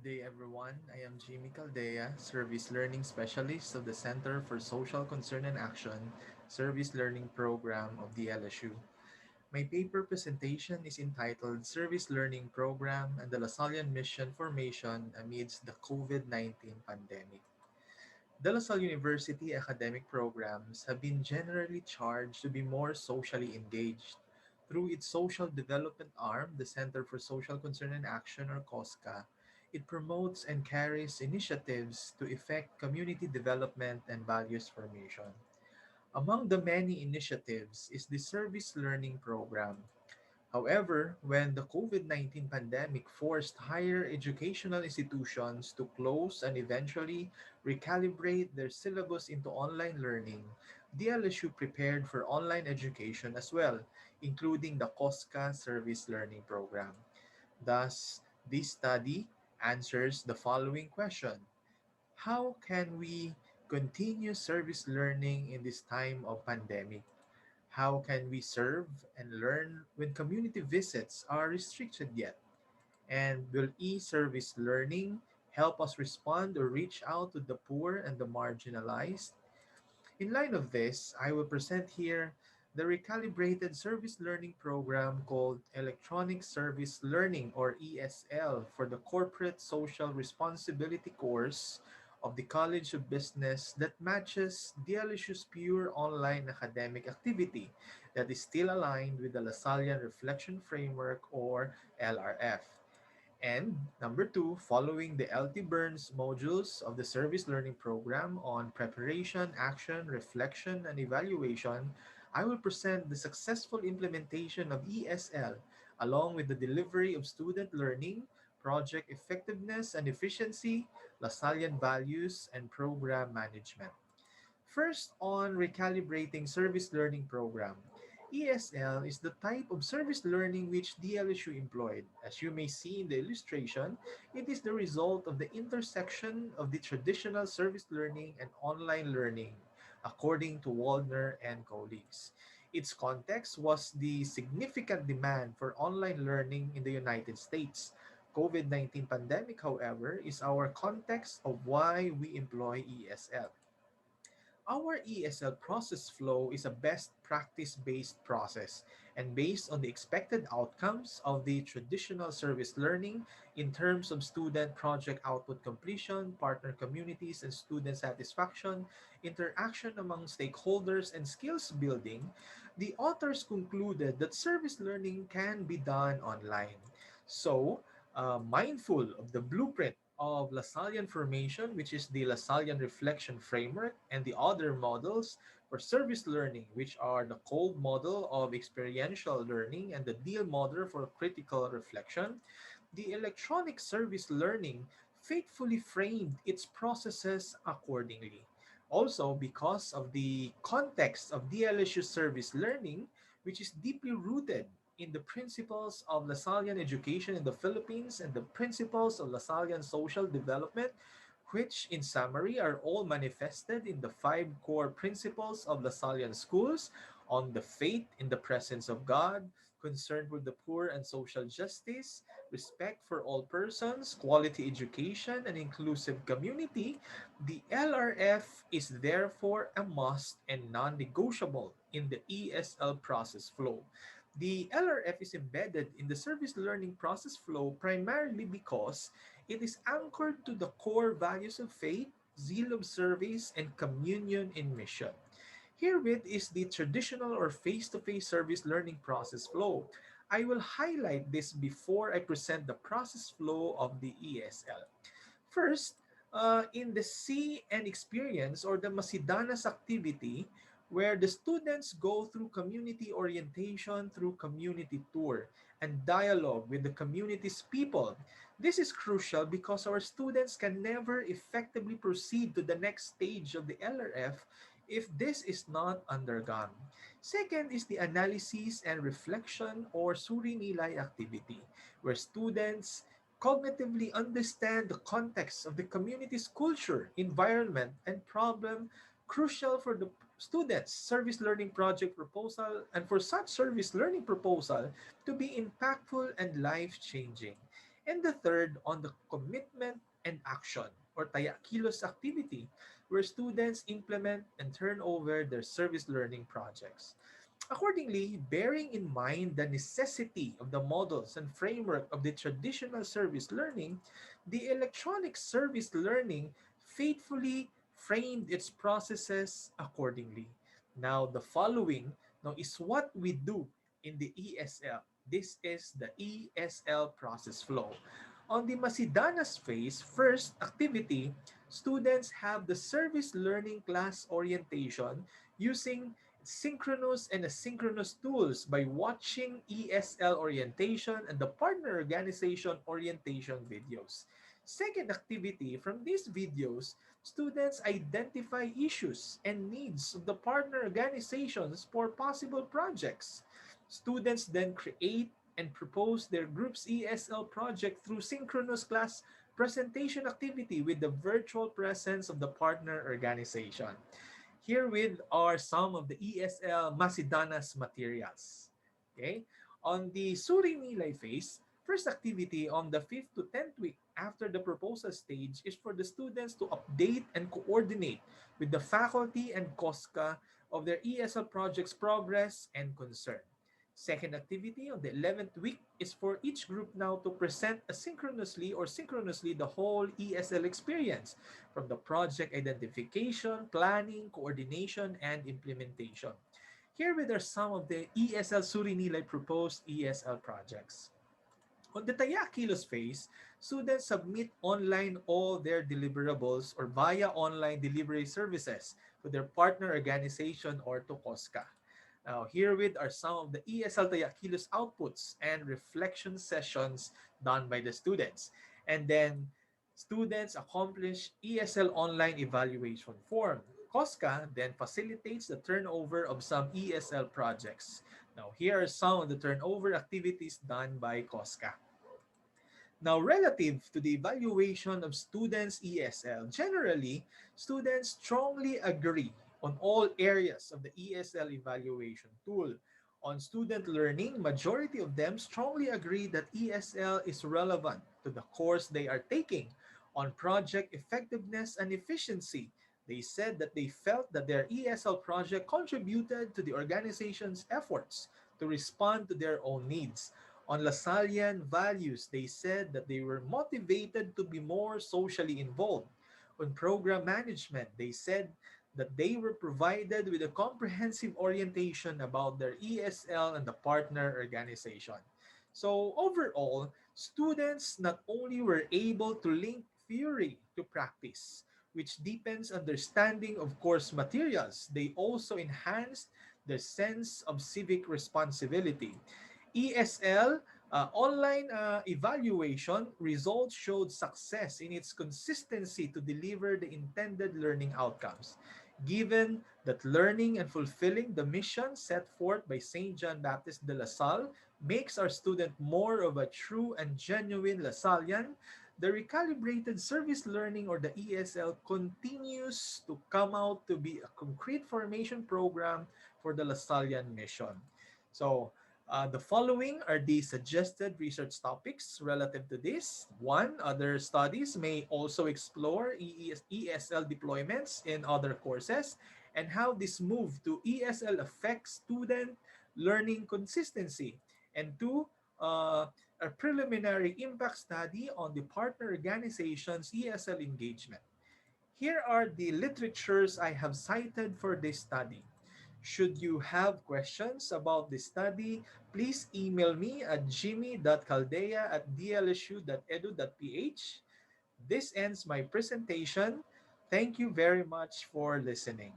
Good day, everyone. I am Jimi Caldea, Service Learning Specialist of the Center for Social Concern and Action Service Learning Program of the LSU. My paper presentation is entitled Service Learning Program and the Lasallian Mission Formation Amidst the COVID-19 Pandemic. The Lasalle University academic programs have been generally charged to be more socially engaged. Through its social development arm, the Center for Social Concern and Action, or COSCA, it promotes and carries initiatives to effect community development and values formation. Among the many initiatives is the Service Learning Program. However, when the COVID-19 pandemic forced higher educational institutions to close and eventually recalibrate their syllabus into online learning, the LSU prepared for online education as well, including the COSCA Service Learning Program. Thus, this study answers the following question: how can we continue service learning in this time of pandemic? How can we serve and learn when community visits are restricted yet? And will e-service learning help us respond or reach out to the poor and the marginalized? In light of this, I will present here the recalibrated service learning program called Electronic Service Learning, or ESL, for the Corporate Social Responsibility course of the College of Business that matches DLSU's pure online academic activity that is still aligned with the Lasallian Reflection Framework, or LRF. And number two, following the LT Burns modules of the service learning program on preparation, action, reflection, and evaluation, I will present the successful implementation of ESL along with the delivery of student learning, project effectiveness and efficiency, Lasallian values, and program management. First, on recalibrating service learning program. ESL is the type of service learning which DLSU employed. As you may see in the illustration, it is the result of the intersection of the traditional service learning and online learning, according to Waldner and colleagues. Its context was the significant demand for online learning in the United States. COVID-19 pandemic, however, is our context of why we employ ESL. Our ESL process flow is a best practice based process and based on the expected outcomes of the traditional service learning in terms of student project output completion, partner communities and student satisfaction, interaction among stakeholders, and skills building. The authors concluded that service learning can be done online. So, mindful of the blueprint of Lasallian formation, which is the Lasallian reflection framework, and the other models for service learning, which are the Kolb model of experiential learning and the Deal model for critical reflection, the electronic service learning faithfully framed its processes accordingly. Also, because of the context of DLSU service learning, which is deeply rooted in the principles of Lasallian education in the Philippines and the principles of Lasallian social development, which in summary are all manifested in the five core principles of Lasallian schools on the faith in the presence of God, concern with the poor and social justice, respect for all persons, quality education, and inclusive community. The LRF is therefore a must and non-negotiable in the ESL process flow. The LRF is embedded in the service learning process flow primarily because it is anchored to the core values of faith, zeal of service, and communion in mission. Herewith is the traditional or face-to-face service learning process flow. I will highlight this before I present the process flow of the ESL. First, in the see and experience, or the Masidanas activity, where the students go through community orientation through community tour and dialogue with the community's people. This is crucial because our students can never effectively proceed to the next stage of the LRF if this is not undergone. Second is the analysis and reflection, or suri nilay activity, where students cognitively understand the context of the community's culture, environment, and problem, crucial for the students' service learning project proposal and for such service learning proposal to be impactful and life-changing. And the third on the commitment and action or taya kilos activity, where students implement and turn over their service learning projects. Accordingly, bearing in mind the necessity of the models and framework of the traditional service learning, the electronic service learning faithfully framed its processes accordingly. Now, the following now is what we do in the ESL. This is the ESL process flow. On the Masidanas phase, first activity, students have the service learning class orientation using synchronous and asynchronous tools by watching ESL orientation and the partner organization orientation videos. Second activity, from these videos, students identify issues and needs of the partner organizations for possible projects. Students then create and propose their group's ESL project through synchronous class presentation activity with the virtual presence of the partner organization. Herewith are some of the ESL Masidanas materials. Okay? On the Suri Nilay phase, first activity on the 5th to 10th week after the proposal stage is for the students to update and coordinate with the faculty and COSCA of their ESL project's progress and concern. Second activity on the 11th week is for each group now to present asynchronously or synchronously the whole ESL experience from the project identification, planning, coordination, and implementation. Here are some of the ESL Surinilay proposed ESL projects. On the Tayakilos phase, students submit online all their deliverables or via online delivery services to their partner organization or to COSCA. Now, herewith are some of the ESL Tayakilos outputs and reflection sessions done by the students. And then, students accomplish ESL online evaluation form. COSCA then facilitates the turnover of some ESL projects. Now, here are some of the turnover activities done by COSCA. Now, relative to the evaluation of students' ESL, generally, students strongly agree on all areas of the ESL evaluation tool. On student learning, majority of them strongly agree that ESL is relevant to the course they are taking. On project effectiveness and efficiency, they said that they felt that their ESL project contributed to the organization's efforts to respond to their own needs. On Lasallian values, they said that they were motivated to be more socially involved. On program management, they said that they were provided with a comprehensive orientation about their ESL and the partner organization. So overall, students not only were able to link theory to practice, which deepens understanding of course materials, they also enhanced their sense of civic responsibility. ESL online evaluation results showed success in its consistency to deliver the intended learning outcomes. Given that learning and fulfilling the mission set forth by St. John Baptist de La Salle makes our student more of a true and genuine Lasallian, the recalibrated service learning or the ESL continues to come out to be a concrete formation program for the Lasallian mission. So, the following are the suggested research topics relative to this. One, other studies may also explore ESL deployments in other courses and how this move to ESL affects student learning consistency. And two, a preliminary impact study on the partner organization's ESL engagement. Here are the literatures I have cited for this study. Should you have questions about this study, please email me at jimmy.caldea@dlsu.edu.ph. This ends my presentation. Thank you very much for listening.